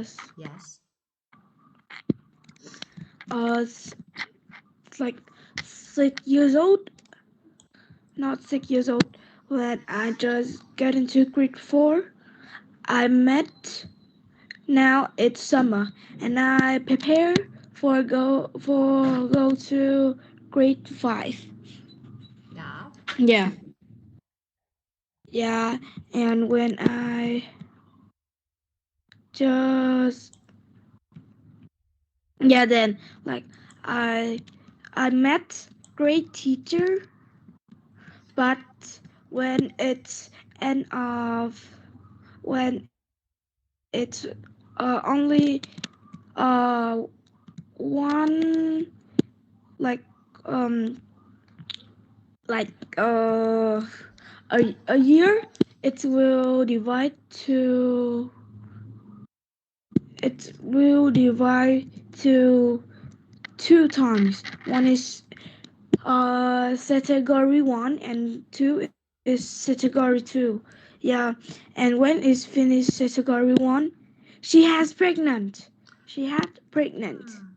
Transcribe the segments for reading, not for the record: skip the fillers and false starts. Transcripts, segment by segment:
was Yes. uh like 6 years old, not 6 years old, when I just got into grade 4. I met. Now it's summer, and I prepare for go to grade 5. Yeah. Yeah, yeah. And when I just then like I I met great teacher, but when it's end of when it's only one, like um like a year, it will divide to two times. One is category 1, and 2 is category 2. Yeah, and when is finished category 1, she had pregnant. Ah,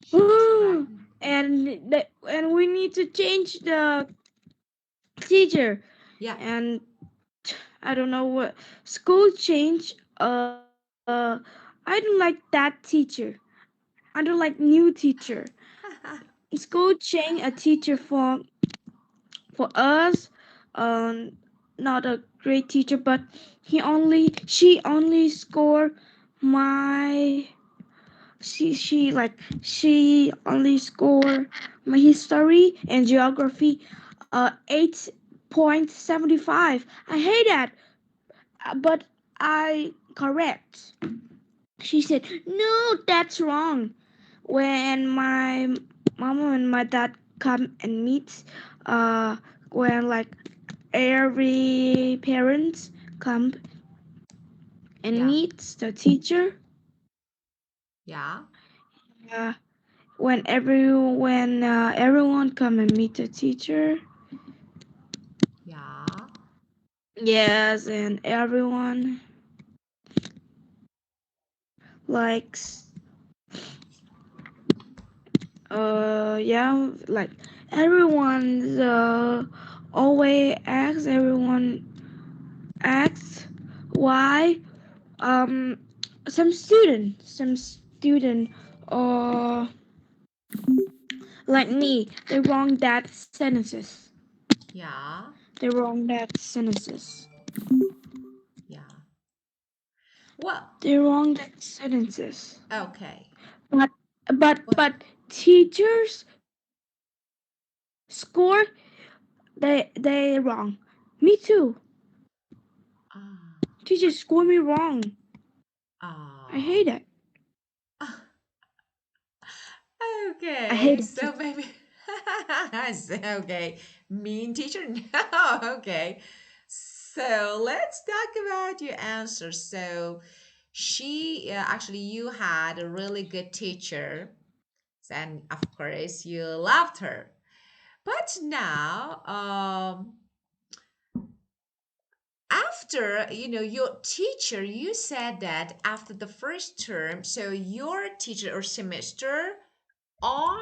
she was pregnant. And we need to change the teacher. Yeah. And I don't know what school change. I don't like that teacher. I don't like new teacher. School change a teacher for us. Um, Not a great teacher, but she only scored my she only scored my history and geography 8.75. I hate that, but I correct. She said, "No, that's wrong." When my mama and my dad come and meet, uh, when like every parents come and Yeah. meets the teacher, Yeah. uh, when everyone come and meet the teacher, Yeah. yes, and everyone likes yeah, like everyone's always asks why um some student uh like me, they wrong that sentences. Yeah. They wrong that sentences. Yeah. Well, They wrong that sentences. okay. But but But but teachers score, they wrong. Me too. ah Teachers score me wrong. I hate ah it. I okay. hate it. So maybe okay. Mean teacher? No, okay. So let's talk about your answer. So she actually you had a really good teacher, and of course you loved her. But now, after your teacher, you said that after the first term, so your teacher or semester, our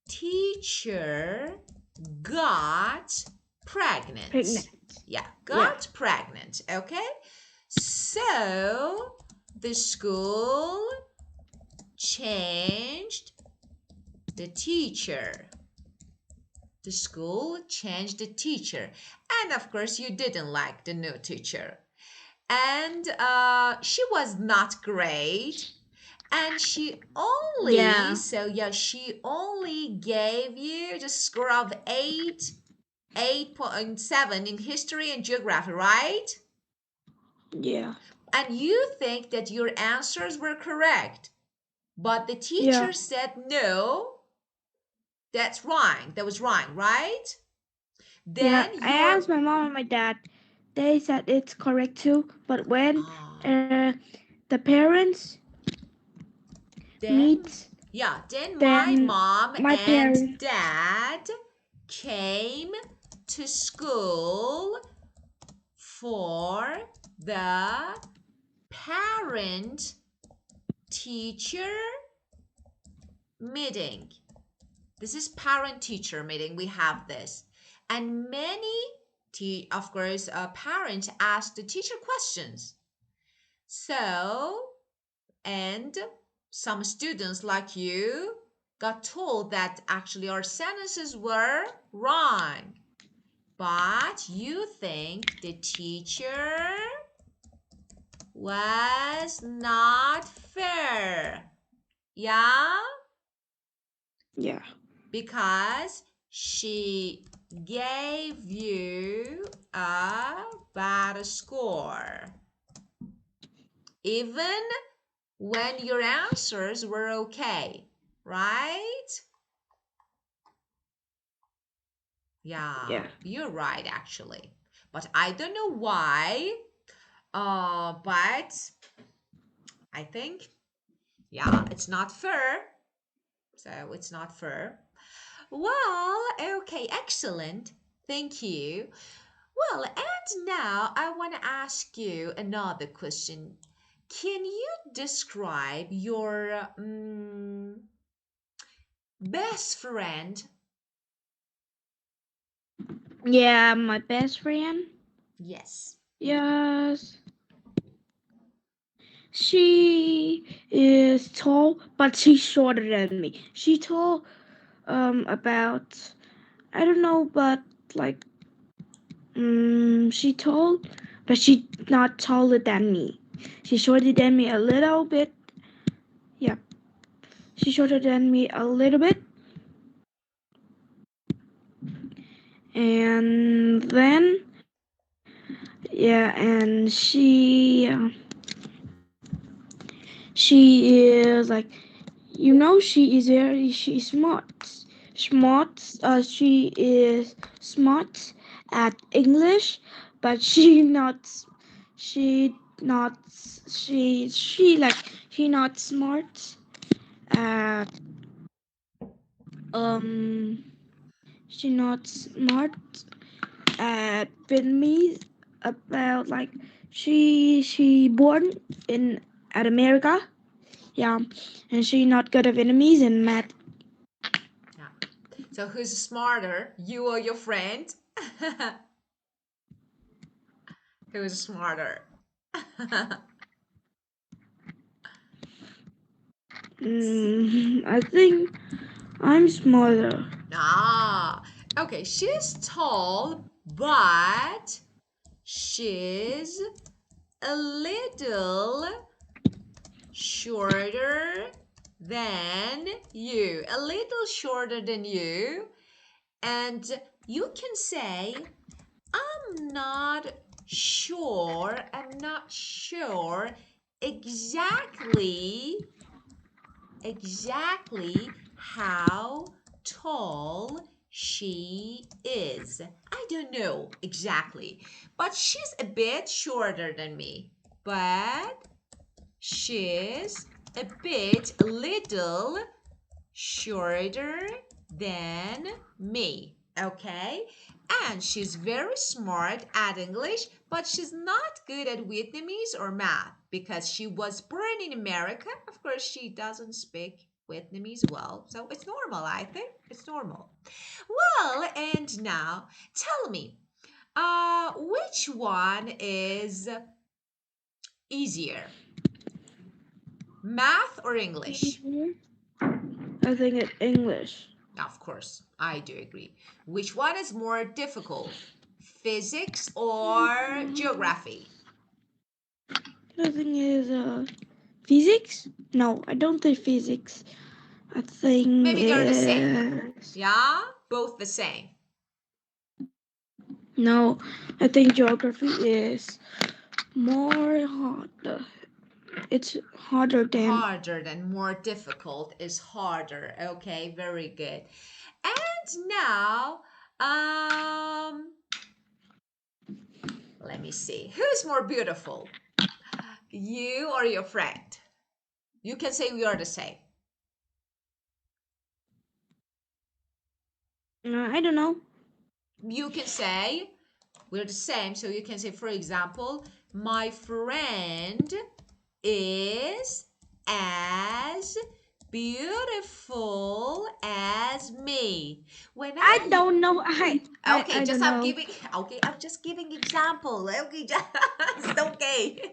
teacher got pregnant. Pregnant. Yeah, Yeah. got pregnant. Okay, so the school changed the teacher. The school changed the teacher, and of course you didn't like the new teacher, and she was not great, and Yeah. she only gave you the score of 8.7 in history and geography, right? Yeah. And you think that your answers were correct, but the Yeah. teacher said no, that's wrong, that was wrong, right? Yeah. Then I your asked my mom and my dad. They said it's correct too. But when ah uh, the parents then meet, yeah, then my then mom my and parents. dad came to school for the parent teacher meeting. This is parent teacher meeting. We have this. And many, of course, parents ask the teacher questions. So, and some students like you got told that actually our sentences were wrong. But you think the teacher was not fair. Yeah? Yeah. Because she gave you a bad score. Even when your answers were okay, right? Yeah, Yeah. you're right, actually. But I don't know why. But I think, yeah, it's not fair. So it's not fair. Well, okay, excellent. Thank you. Well, and now I want to ask you another question. Can you describe your best friend? Yeah, my best friend. Yes. Yes. She is tall, but she's shorter than me. She tall about, I don't know, but like she tall, but she not taller than me. She's shorter than me a little bit. Yeah, she's shorter than me a little bit. And then yeah, and she is like, she is she's smart. She is smart at English, but she not she like she not smart at um she not smart at Vietnamese about like she born in at America. Yeah, and she not good at Vietnamese and math. Yeah. So who's smarter, you or your friend? Who's smarter? I think I'm smaller. Ah, okay. She's tall, but she's a little shorter than you. A little shorter than you. And you can say, I'm not sure exactly how tall she is. I don't know exactly, but she's a bit shorter than me. But she's a little shorter than me. Okay? And she's very smart at English, but she's not good at Vietnamese or math because she was born in America. Of course, she doesn't speak Vietnamese well. So it's normal, I think. It's normal. Well, and now tell me, which one is easier? Math or English? I think it's English. Of course, I do agree. Which one is more difficult? Physics or geography? I think is physics. No, I don't think physics. I think Maybe they're the same. is Yeah, both the same. no. I think geography is more harder. It's harder than. Harder than more difficult is harder. Okay, very good. And now, um, let me see. Who's more beautiful? You or your friend? You can say we are the same. I don't know. You can say we're the same. So you can say, for example, my friend is as beautiful as me. When I I don't know. Okay, I just don't I'm know. giving okay, I'm just giving example. Okay, just okay.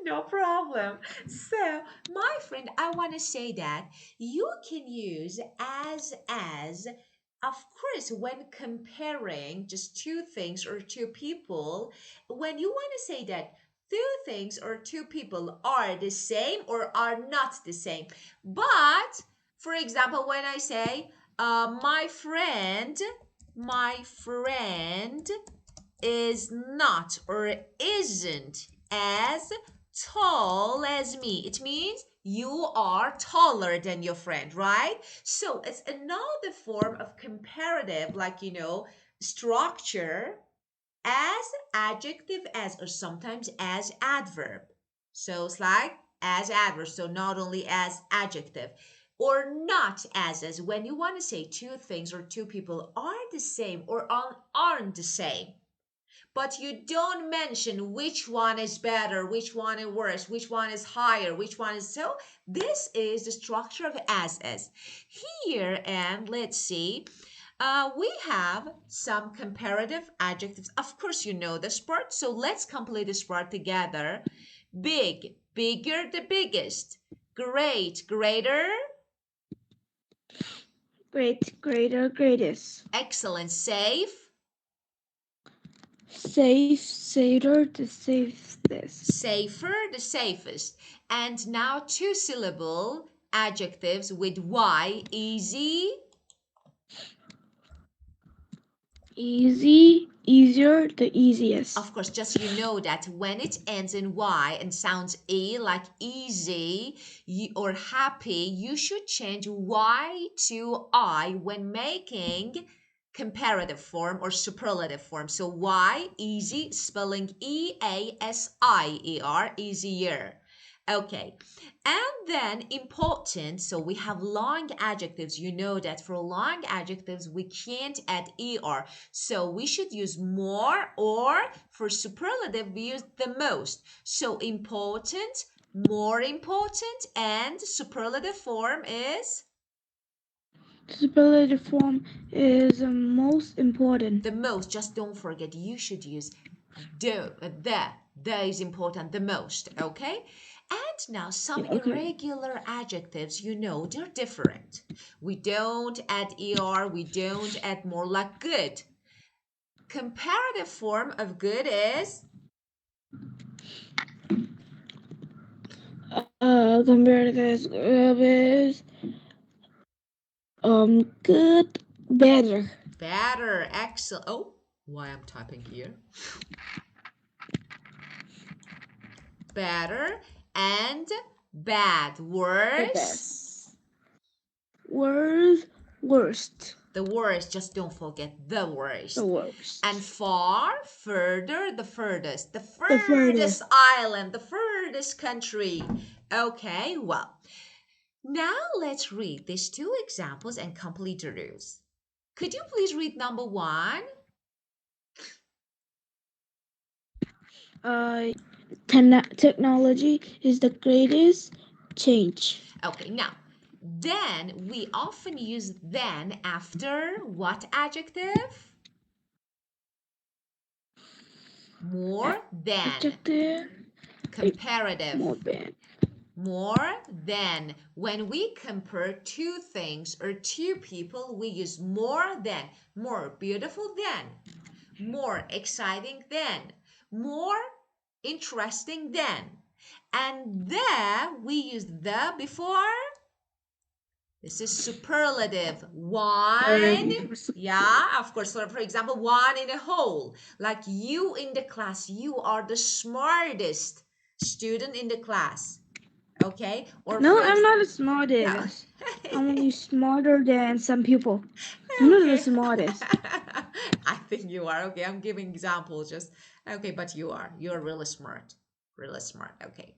No problem. So, my friend, I want to say that you can use as of course when comparing just two things or two people, when you want to say that two things or two people are the same or are not the same. But for example, when I say my friend is not or isn't as tall as me. It means you are taller than your friend, right? So it's another form of comparative, like, structure as adjective as or sometimes as adverb. So it's like as adverb, so not only as adjective or not as when you want to say two things or two people are the same or aren't the same, but you don't mention which one is better, which one is worse, which one is higher, which one is so. This is the structure of as is. Here, and let's see, we have some comparative adjectives. Of course, you know this part, so let's complete this part together. Big, bigger, the biggest. Great, greater. Great, greater, greatest. Excellent, safe. Safe, safer, the safest. Safer, the safest. And now two syllable adjectives with Y. Easy. Easy, easier, the Of easiest. course, just you know that when it ends in Y and sounds E like easy or happy, you should change Y to I when making comparative form or superlative form. So Y, easy, spelling Easier, easier. Okay, and then important. So we have long adjectives. You know that for long adjectives, we can't add er. So we should use more, or for superlative, we use the most. So important, more important, and superlative form is Superlative form is most important. the most. Just don't forget, you should use the is important, the most, okay? And now some Yeah, okay. irregular adjectives, they're different. We don't add er, we don't add more, like good. Comparative form of good is Comparative is good, better. better, excellent. Oh, why I'm typing here. Better and bad. The Worse. best. Worst, worst. The worst, just don't forget the The worst. And worst. far, further, the furthest. The The furthest furthest. island, the furthest country. Okay, well, now let's read these two examples and complete the rules. Could you please read number one? Uh, Technology is the greatest change. Okay, now, then we often use then after what adjective? More than. Adjective, more Comparative. than. More than. When we compare two things or two people, we use more than. More beautiful than. More exciting than. More interesting than. And the, we use the before. This is superlative. One, yeah, of course. For example, one in a whole. Like you in the class, you are the smartest student in the class. Okay? Or No, for I'm ex- not the no. smartest. I'm only smarter than some people. I'm not the Okay. smartest. I think you are. Okay, I'm giving examples just okay, but you are. You're really smart. Really smart. Okay.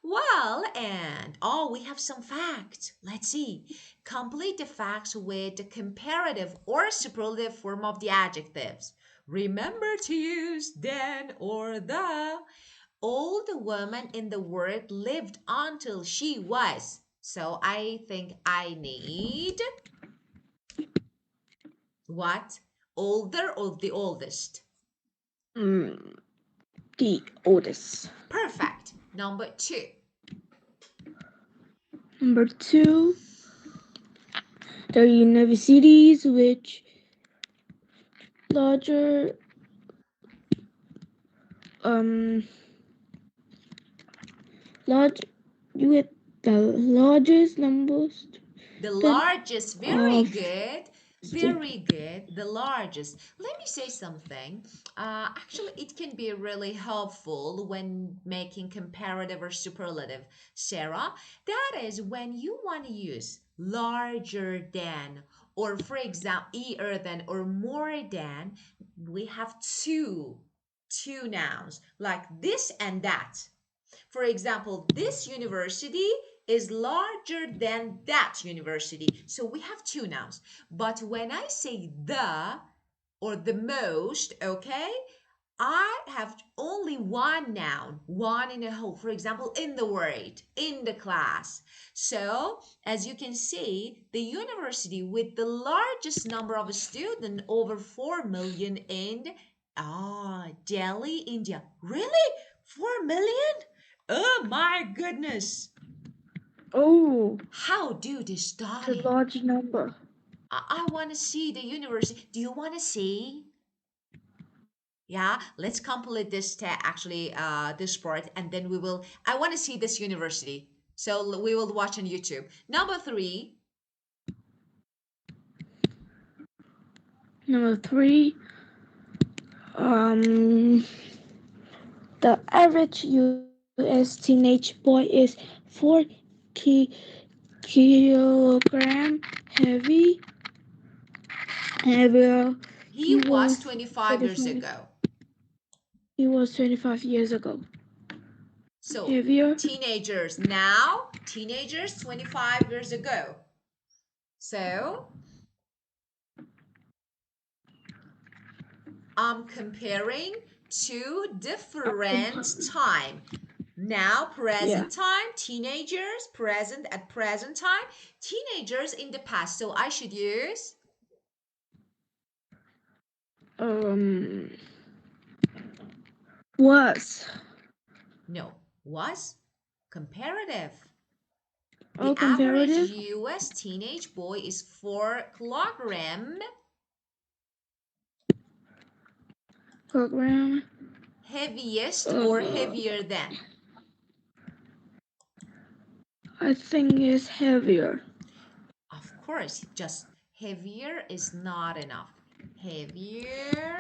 Well, and oh, we have some facts. Let's see. Complete the facts with the comparative or superlative form of the adjectives. Remember to use then or the. All the women in the world lived until she was. So I think I need what? Older or the oldest? Mm, the oldest. Perfect. Number two. Number two, the universities which larger um large you get the largest numbers The then largest, very of good, students. very good. The largest. Let me say something. Actually, it can be really helpful when making comparative or superlative, Sarah. That is when you want to use larger than, or for example, ear than, or more than. We have two nouns like this and that. For example, this university is larger than that university. So we have two nouns. But when I say the or the most, okay, I have only one noun, one in a whole. For example, in the word, in the class. So, as you can see, the university with the largest number of students, over 4 million in Delhi, India. Really? 4 million? Oh my goodness. Oh, How do they it's a study? large number. I want to see the university. Do you want to see? Yeah, let's complete this actually this part, and then we will. I want to see this university, so we will watch on YouTube. Number three, Number three, um the average US teenage boy is 4 kilogram heavier. he He was was 25 years 35. ago. He was 25 years ago. So Heavier. teenagers now, teenagers 25 years ago. So I'm comparing two different time. Now, Yeah. present time, teenagers, present at present time, teenagers in the past. So I should use, Um. Was. no, was comparative. Oh, The average comparative US teenage boy is 4 kilogram program. heaviest or Uh, heavier than. I think is heavier. Of course, just heavier is not enough. Heavier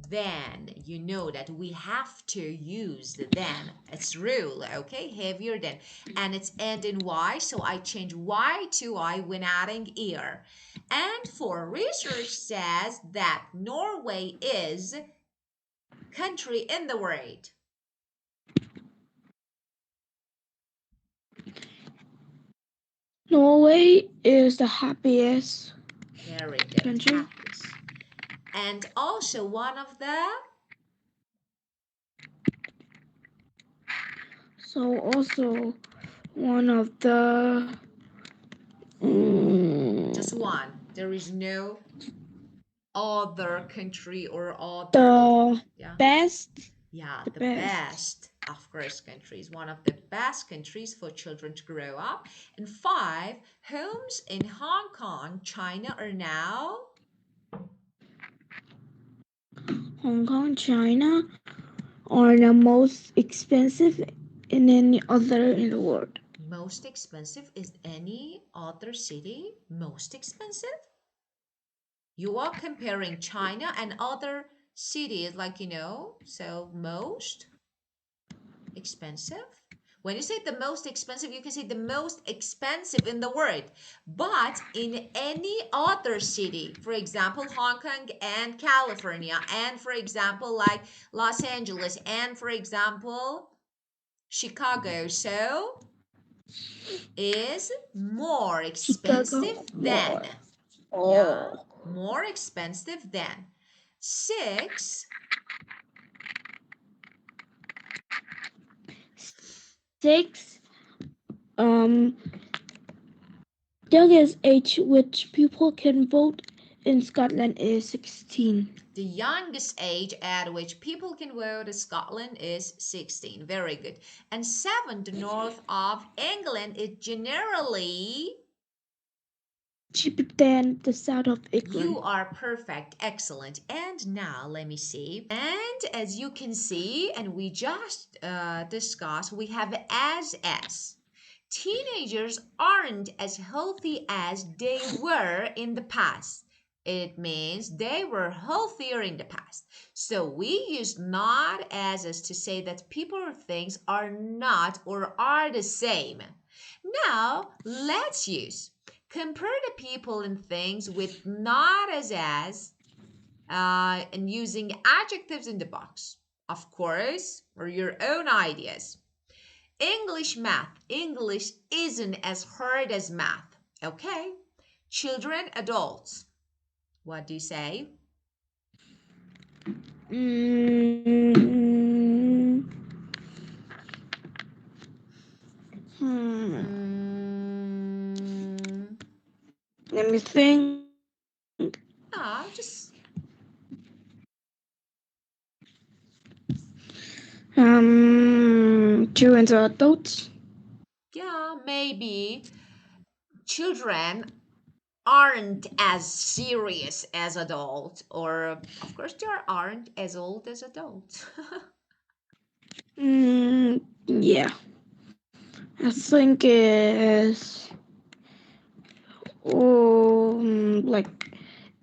then you know that we have to use the then. It's rule, okay? Heavier than. And it's end in Y, so I change Y to I when adding ear. And for research says that Norway is country in the world. Norway is the happiest Very good, country. happiest. And also one of the, So also one of the just mm, one. There is no other country or other, the yeah. best. Yeah, The the best. best, of course, countries. One of the best countries for children to grow up. And five, homes in Hong Kong, China are now Hong Kong, China are the most expensive in any other in the world. most expensive. Is any other city most expensive? You are comparing China and other cities, like, so most expensive. When you say the most expensive, you can say the most expensive in the world. But in any other city, for example, Hong Kong and California, and for example, like Los Angeles, and for example, Chicago, so is more expensive Chicago than. more. Yeah, Oh. more expensive than. Six, 6. Youngest age which people can vote in Scotland is 16. The youngest age at which people can vote in Scotland is 16. Very good. And 7, the north of England is generally. Cheaper than the south of You England. are perfect. Excellent. And now let me see. And as you can see, and we just discussed, we have as. Teenagers aren't as healthy as they were in the past. It means they were healthier in the past. So we use not as to say that people or things are not or are the same. Now let's use compare the people and things with not and using adjectives in the box. Of course, or your own ideas. English math. English isn't as hard as math. Okay? Children, adults. What do you say? Mm, hmm. Mm, Let me think. yeah, just Children or adults? yeah, maybe children aren't as serious as adults, or of course, they aren't as old as adults. Yeah. I think is like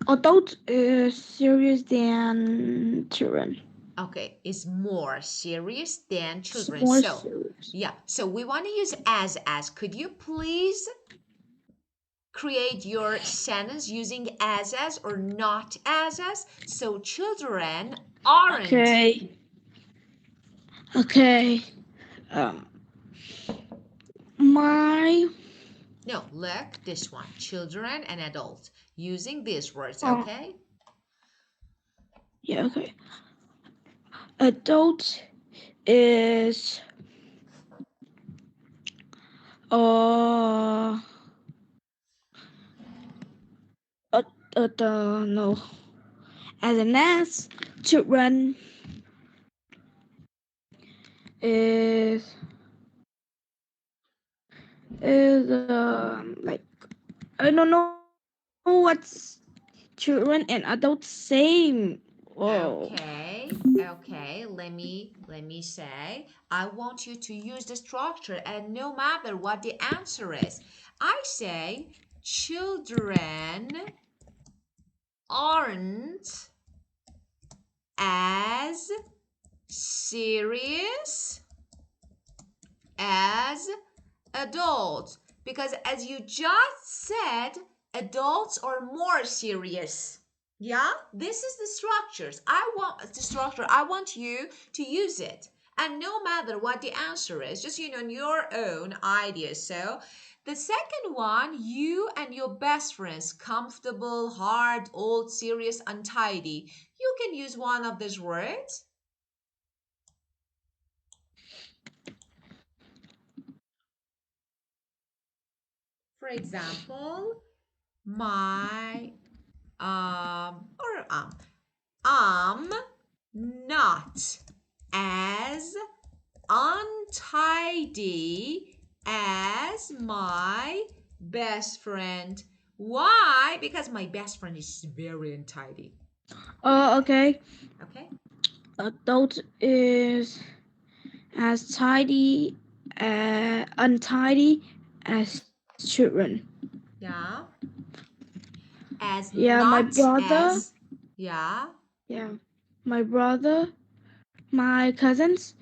adults is serious than children. Okay, is more serious than It's children. more So, serious. yeah, so we want to use as. Could you please create your sentence using as or not as? So, children aren't. Okay. Okay. Um, my No, look, this one children and adults using these words, oh okay? yeah okay. Adult is uh no as an as children is like I don't know what's children and adults same. Whoa. Okay. Let me say, I want you to use the structure, and no matter what the answer is, I say children aren't as serious as adults, because as you just said, adults are more serious. Yeah, this is the structures. I want you to use it. And no matter what the answer is, just your own ideas. So the second one, you and your best friends, comfortable, hard, old, serious, untidy. You can use one of these words. For example, my or I'm not as untidy as my best friend. Why? Because my best friend is very untidy. Okay. Okay? Adult is as tidy, untidy as children. Yeah. As Yeah, my not brother. as. Yeah. Yeah, my brother, my cousins.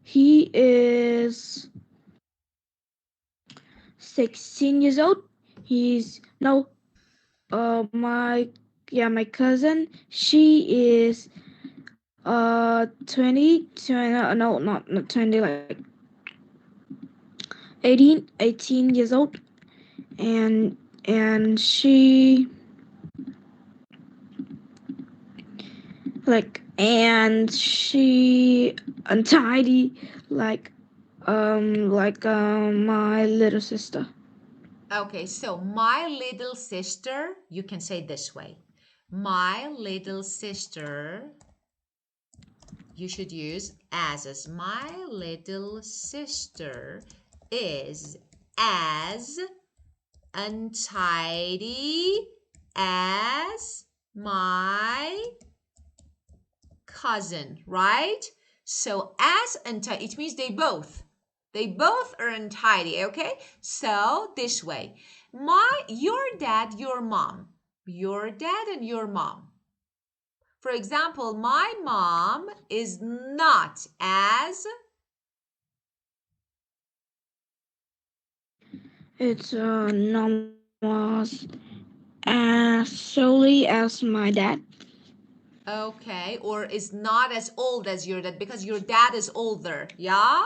He is 16 years old. He's no. My yeah, my cousin. She is 20, no, not 20, like 18 years old, and she and she untidy like My little sister. Okay, so my little sister, you can say this way. My little sister, you should use as. My little sister is as untidy as my cousin, right? So as untidy, it means they both are untidy, okay? So this way, your dad, your mom, your dad and your mom. For example, my mom is not as, It's normal as solely as my dad. okay, or is not as old as your dad because your dad is older, yeah?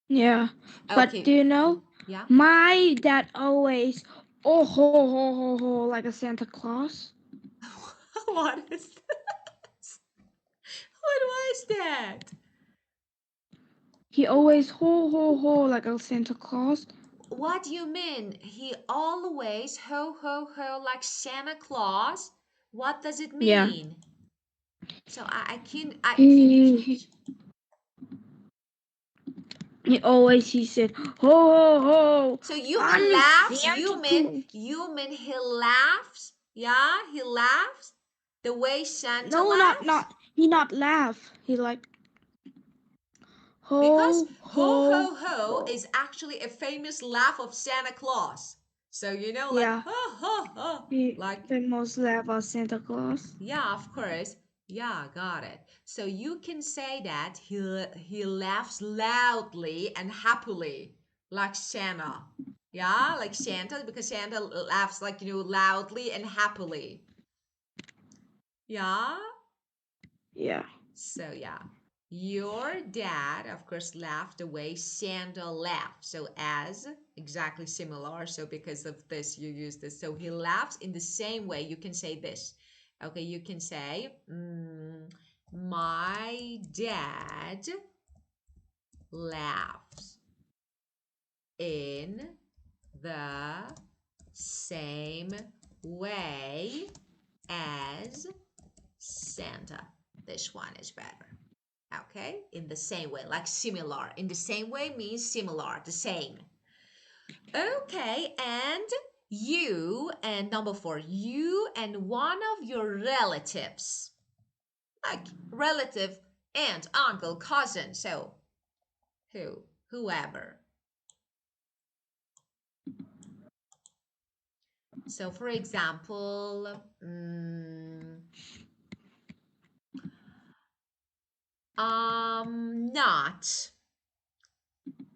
Yeah, but do Okay, you know, yeah. my dad always oh ho like a Santa Claus. What is that? What was that? He always ho like a Santa Claus. What do you mean? He always ho ho ho like Santa Claus? What does it Yeah, mean? So I can. he he said ho, So you mean I'm laughs? Santa You mean Claus. you mean he laughs? Yeah, he laughs the way Santa No, laughs. he not laugh. He like Because ho ho ho ho ho. is actually a famous laugh of Santa Claus. So like Yeah, ho ho ho, he like famous laugh of Santa Claus. yeah, of course. Yeah, got it. So you can say that he laughs loudly and happily, like Santa. Yeah, like Santa, because Santa laughs like loudly and happily. Yeah. Yeah. So yeah, your dad, of course, laughed the way Santa laughed. So as exactly similar. So because of this, you use this. So he laughs in the same way. You can say this. Okay, you can say, my dad laughs in the same way as Santa. This one is better. Okay, in the same way, like similar. In the same way means similar, the same. Okay, and number four, you and one of your relatives, like relative, aunt, uncle, cousin, so whoever. So, for example, not.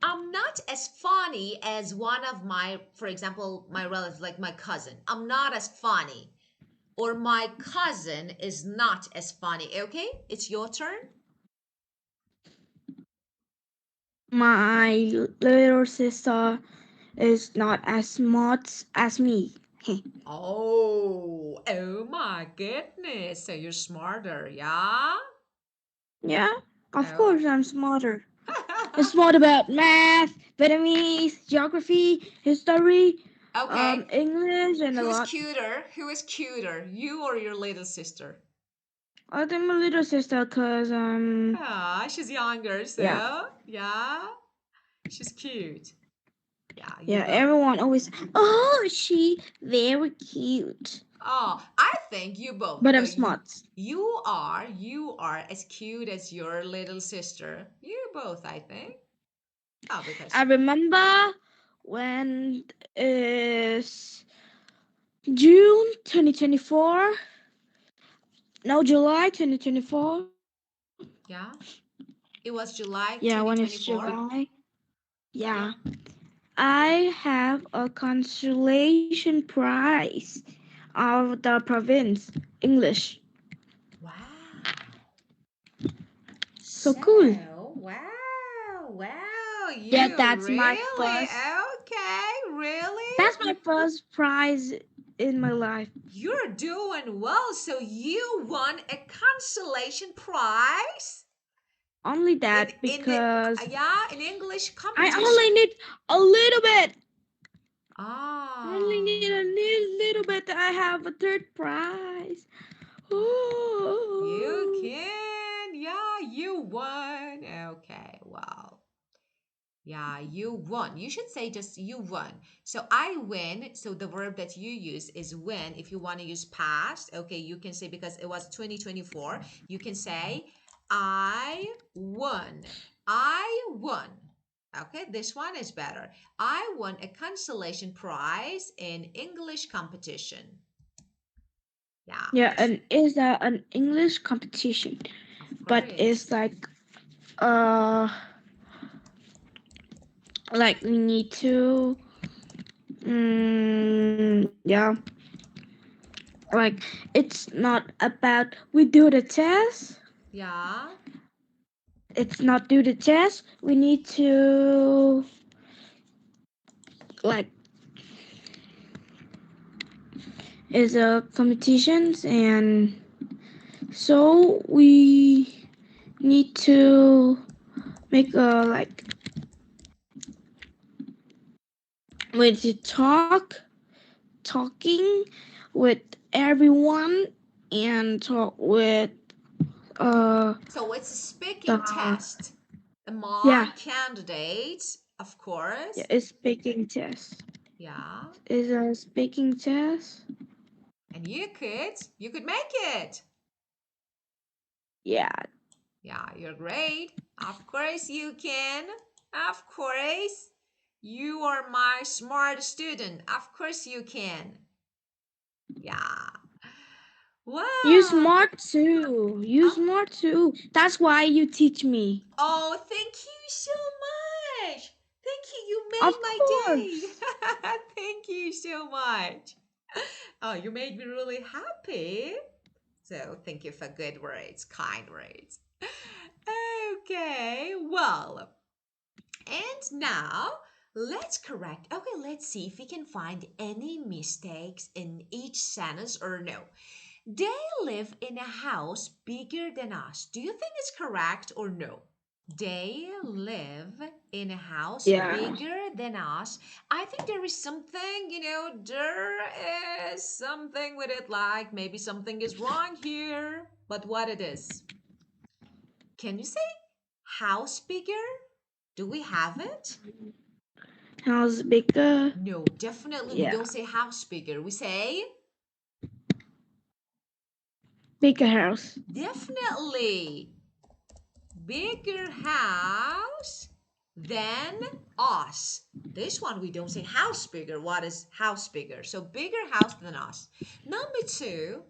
I'm not as funny as one of my, for example, my relative, like my cousin. I'm not as funny. Or my cousin is not as funny. Okay, it's your turn. My little sister is not as smart as me. Oh my goodness. So you're smarter, yeah? Yeah, of Oh. course I'm smarter. I'm smart about math, Vietnamese, geography, history, Okay. English, and a Who's lot. cuter? Who is cuter? You or your little sister? I think my little sister, cause Ah, she's younger, yeah, so yeah, she's cute. Yeah, you yeah. both. Everyone always, oh, she very cute, Oh, I think you both. but No, I'm you smart. you are as cute as your little sister. You both, I think. Oh, I because remember when is June 2024. No, July 2024. yeah, it was Yeah, July when it's 2024. July. Yeah. Yeah. I have a consolation prize of the province English. Wow. So cool. So, wow, Yeah, you that's my really first. okay, really? That's my first prize in my life. You're doing well. So you won a consolation prize? Only In that in the because yeah, in English I competition. only need a little bit. I only Ah, need a little bit. I have a third prize. you Ooh. can. Yeah, you won. Okay, wow. Yeah, you won. You should say just you won. So I win. So the verb that you use is win. If you want to use past, okay, you can say because it was 2024, you can say I won. I won. Okay, this one is better. I won a consolation prize in English competition. Yeah, Yeah, this, and is an English competition, of but course. it's uh like we need to yeah, like it's not about we do the test. Yeah. It's not do the test. We need to like is a competitions, and so we need to make a like we need to talking with everyone and talk with uh So it's a speaking the test yeah among candidates, of yeah course. it's speaking test. Yeah. Is a speaking test. And you could make it. Yeah. Yeah, you're great. Of course you can. Of course. You are my smart student. Of course you can. Yeah. You Wow. smart too. You Oh, smart too. That's why you teach me. oh, thank you so much. Thank you. You made Of my course. day. Thank you so much. Oh, you made me really happy. So thank you for good words, kind words. Okay, well, and now let's correct. Okay, let's see if we can find any mistakes in each sentence or no. They live in a house bigger than us. Do you think it's correct or no? They live in a house Yeah. bigger than us. I think there is something, there is something with it, like maybe something is wrong here. But what it is? Can you say house bigger? Do we have it? House bigger. No, definitely we Yeah. don't say house bigger. We say Bigger house. definitely bigger house than us. This one we don't say house bigger. What is house bigger? So bigger house than us. Number two,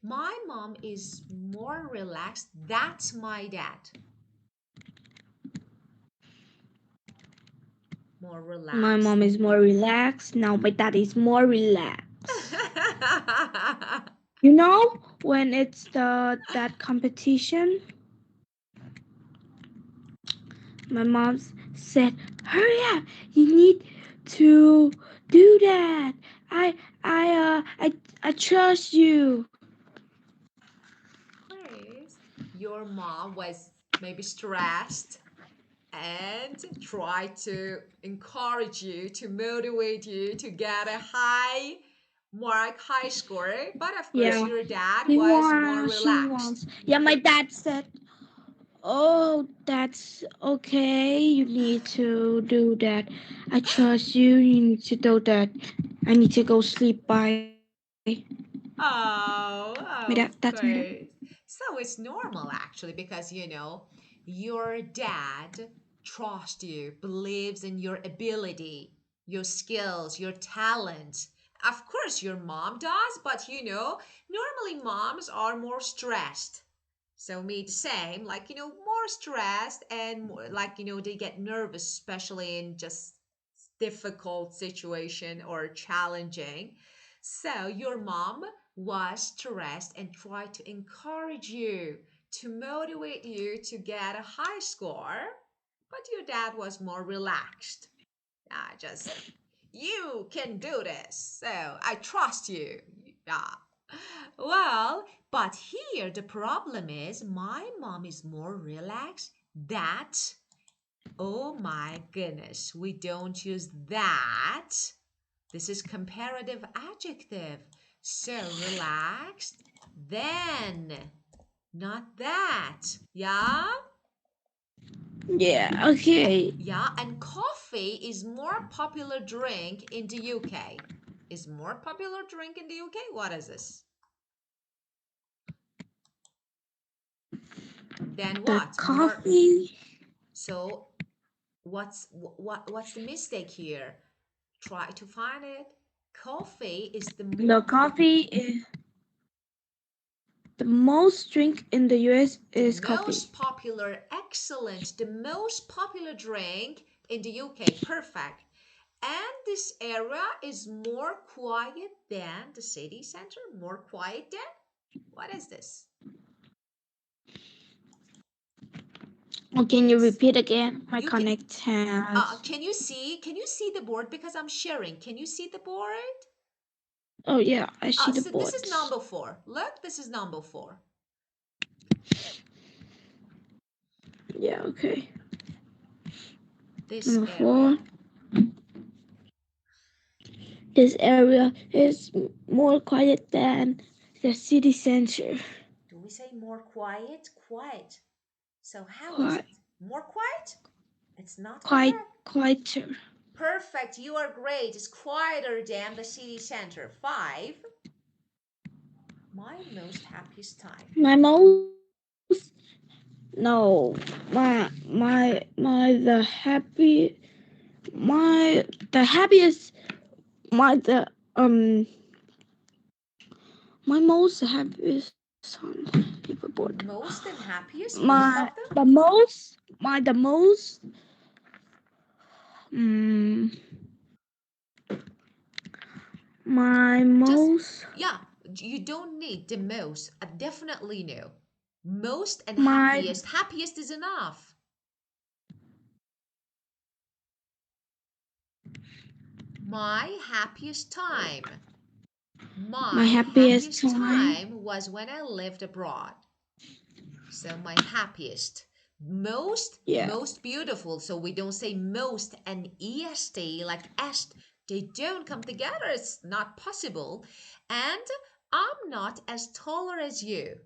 my mom is more relaxed. That's my dad. More My relaxed. mom is more relaxed. Now my dad is more relaxed. You know when it's the that competition, my mom said, "Hurry up! You need to do that. I I trust you." Chris, your mom was maybe stressed and tried to encourage you, to motivate you to get a high mark, high score. But of course, Yeah. your dad She was more wants. She relaxed. wants. Yeah. My dad said, "Oh, that's okay. You need to do that. I trust you. You need to do that. I need to go sleep. Bye." Oh, That's of my dad. course. So it's normal actually because your dad trusts you, believes in your ability, your skills, your talent. Of course, your mom does, but normally moms are more stressed. So me the same, like more stressed and more, like they get nervous, especially in just difficult situation or challenging. So your mom was stressed and tried to encourage you, to motivate you to get a high score, but your dad was more relaxed. Just you can do this. So I trust you. Yeah. Well, but here the problem is my mom is more relaxed That. Oh my goodness, we don't use that. This is comparative adjective. So relaxed, then, not that. Yeah? Yeah, okay. Yeah, and coffee is more popular drink in the UK. Is more popular drink in the UK? What is this? Then The what? More. coffee, So what's the mistake here? Try to find it. Coffee is the the coffee is the most drink in the US the is most coffee. popular, excellent, the most popular drink in the UK. Perfect. And this area is more quiet than the city center. More quiet than? What is this? Oh, can you It's repeat again? My you can. connect has. Can you see? Can you see the board because I'm sharing? Can you see the board? Oh yeah, I see the So this is boards. number four. Look, this is number four. Yeah, okay. This Number four. area. This area is more quiet than the city center. Do we say more quiet? Quiet. So how is Quite, it? More quiet? It's not quite, correct. quieter. Perfect. You are great. It's quieter than the city center. Five. My most happiest time. My most no, my the happy my the happiest my the my most happiest son paperboard. Most and happiest, both My of them? the most my the most mm, my Just, most yeah, you don't need the most. I definitely know. Most and my happiest. Happiest is enough. My happiest time. my My happiest happiest time. time was when I lived abroad. So my happiest. Most, Yeah, most beautiful. So we don't say most and est like est. They don't come together. It's not possible. And I'm not as taller as you.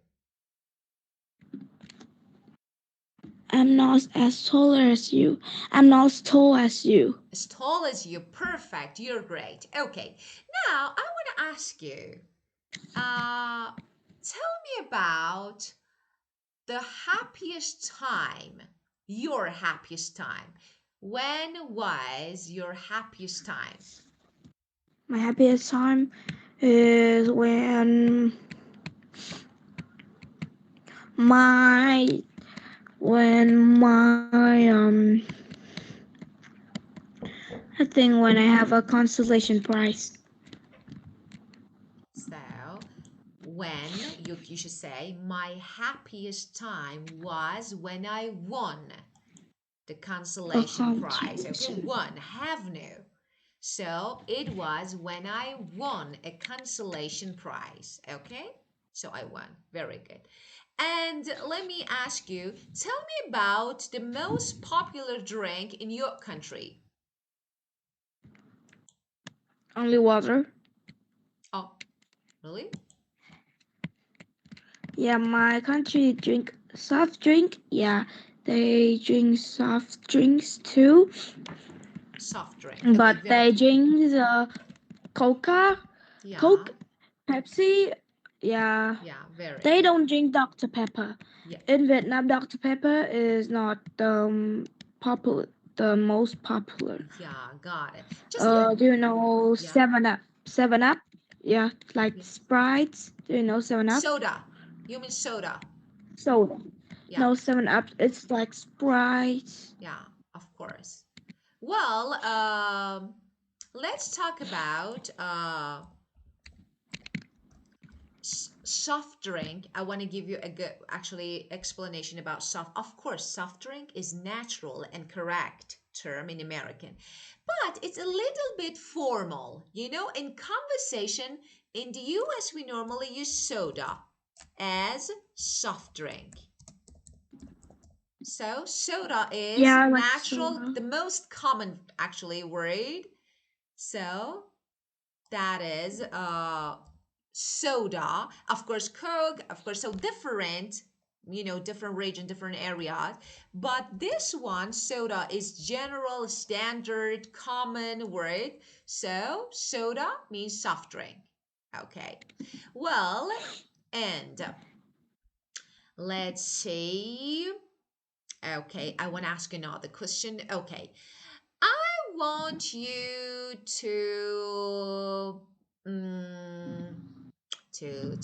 I'm not as tall as you. I'm not as tall as you. As tall as you. Perfect. You're great. Okay. Now I want to ask you. Tell me about the happiest time, your happiest time. When was your happiest time? My happiest time is my when my I think when I have a consolation prize. So, when you should say, my happiest time was when I won the A consolation prize. Okay, consolation. won, have no. So, it was when I won a consolation prize. Okay, so I won. Very good. And let me ask you, tell me about the most popular drink in your country. Only water. Oh, really? Yeah, my country drink soft drink. Yeah, they drink soft drinks too, Soft drink. Okay, but very. they drink the Coca, Yeah, Coke, Pepsi. Yeah, yeah, very they good. don't drink Dr. Pepper. Yeah, In Vietnam, Dr. Pepper is not popular, the most popular. yeah, got it. Just let, Do you know yeah, 7 Up? 7 Up? Yeah, like yeah. Sprites. Do you know 7 Up? Soda. You mean soda? Soda. Yeah, No, 7 Up. It's like Sprite. yeah, of course. Well, let's talk about soft drink. I want to give you a good actually explanation about soft. Of course, soft drink is natural and correct term in American, but it's a little bit formal. You know, in conversation in the US, we normally use soda as soft drink. So soda is Yeah, I like natural, soda. the most common actually word. So that is soda. Of course, Coke, of course, so different, different region, different areas. But this one, soda, is general, standard, common word. So soda means soft drink. Okay. Well, and let's see. Okay, I want to ask another question. Okay, I want you mm, to.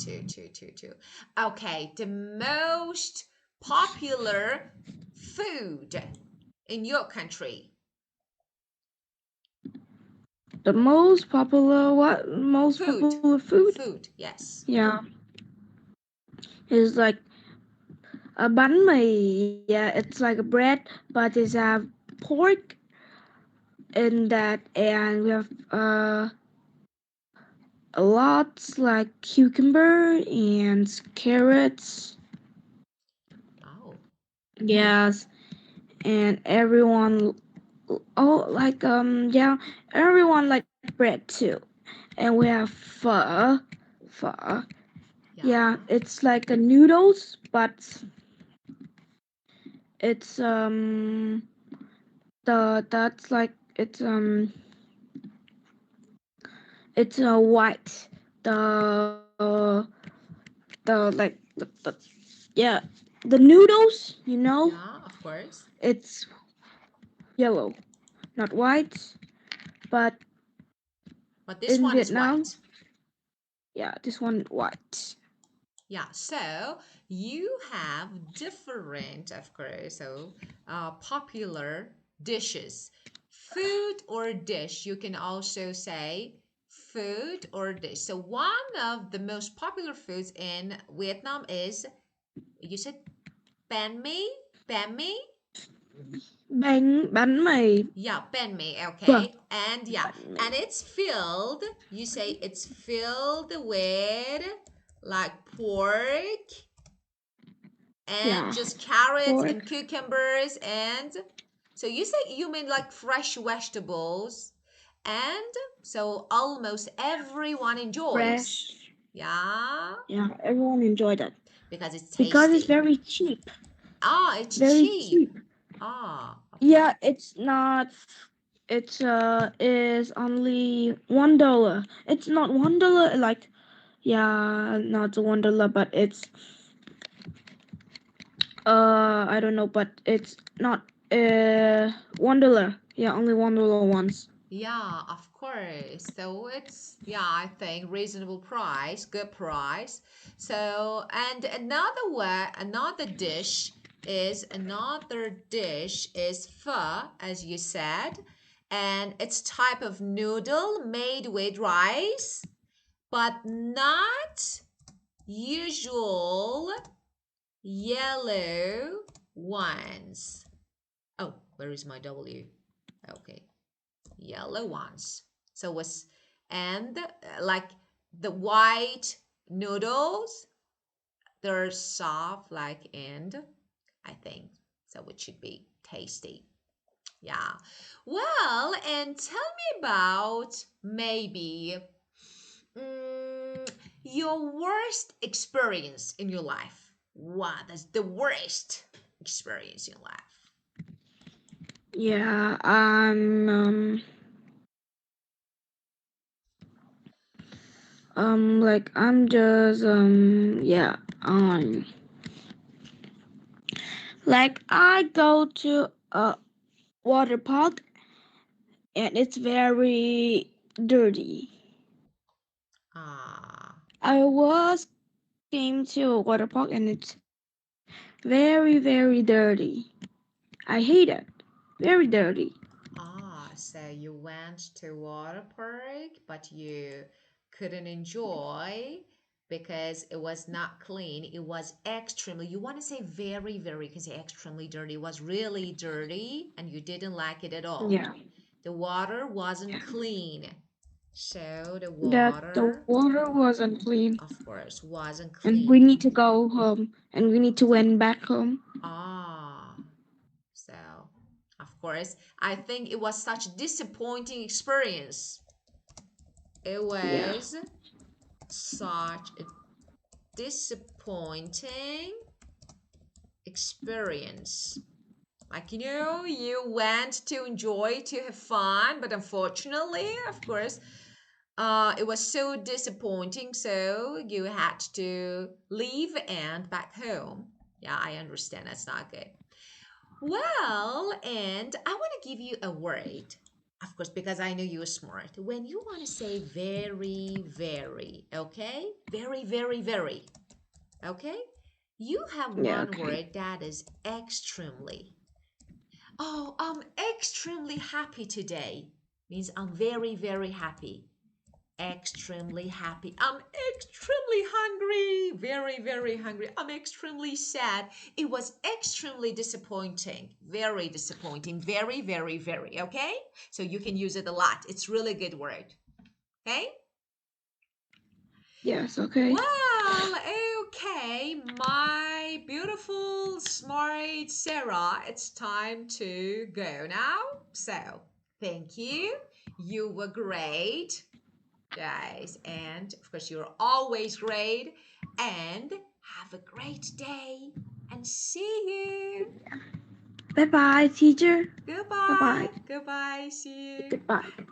Okay, the most popular food in your country. The most popular what? Most Food, popular food? food. Yes. Yeah, is like a bánh mì. Yeah, it's like a bread, but it have pork in that, and we have a lot like cucumber and carrots. Oh, Yes, and everyone, oh, like yeah, everyone like bread too, and we have pho. Yeah, yeah. it's like a noodles, but it's the that's like it's white. The like the yeah, the noodles, Yeah, of course. it's yellow, not white. But But this in one is Vietnam, white. yeah, this one white. Yeah, so you have different, of course, so popular dishes. Food or dish, you can also say food or dish. So one of the most popular foods in Vietnam is, you said banh mi? Banh mi? Bánh mì. Yeah, banh mi, Vâng, okay. And yeah, bánh and mì. it's filled, you say it's filled with like pork and Yeah, just carrots and pork, cucumbers, and so you say you mean like fresh vegetables, and so almost everyone enjoys. fresh. Yeah, Yeah, everyone enjoyed it because it's because it's tasty. very cheap. Ah, it's Very cheap. cheap. Ah, Yeah, it's not. It's is only $1. It's not $1. Like, yeah, not $1, but it's I don't know, but it's not $1. Yeah, only $1 once. yeah, of course. So it's, yeah, I think reasonable price, good price. So, and another dish is pho, as you said, and it's type of noodle made with rice, but not usual yellow ones. Oh, where is my W? Okay, yellow ones. So was, and like the white noodles, they're soft like, and I think so it should be tasty. Yeah. Well, and tell me about maybe mm, your worst experience in your life. What is the worst experience in life? Yeah, like I'm just yeah, like I go to a water park and it's very dirty. Ah, I was came to a water park and it's very very dirty. I hate it. Very dirty. so you went to water park, but you couldn't enjoy because it was not clean. It was extremely, you want to say very, very, because extremely dirty. It was really dirty and you didn't like it at all. Yeah. The water wasn't Yeah. clean. So the That the water, water wasn't clean of course, wasn't and we clean. need to go home and we need to went back home. Ah. of course. I think it was such a disappointing experience. It Yeah. was such a disappointing experience. Like, you went to enjoy, to have fun, but unfortunately, of course, it was so disappointing. So you had to leave and back home. Yeah, I understand. That's not good. Well, and I want to give you a word, of course, because I know you're smart. When you want to say very, very, okay? Very, very, very, okay? You have Yeah, one okay. word that is extremely. Oh, I'm extremely happy today. Means I'm very, very happy. Extremely happy. I'm extremely hungry. Very, very hungry. I'm extremely sad. It was extremely disappointing. Very disappointing. Very, very, very. Okay? So you can use it a lot. It's really good word. Okay? Yes, okay. Well, okay, my beautiful, smart Sarah, it's time to go now. So, thank you. You were great, guys. And of course, you're always great. And have a great day. And see you. Bye bye, teacher. Bye bye. Goodbye. Goodbye. See you. Goodbye.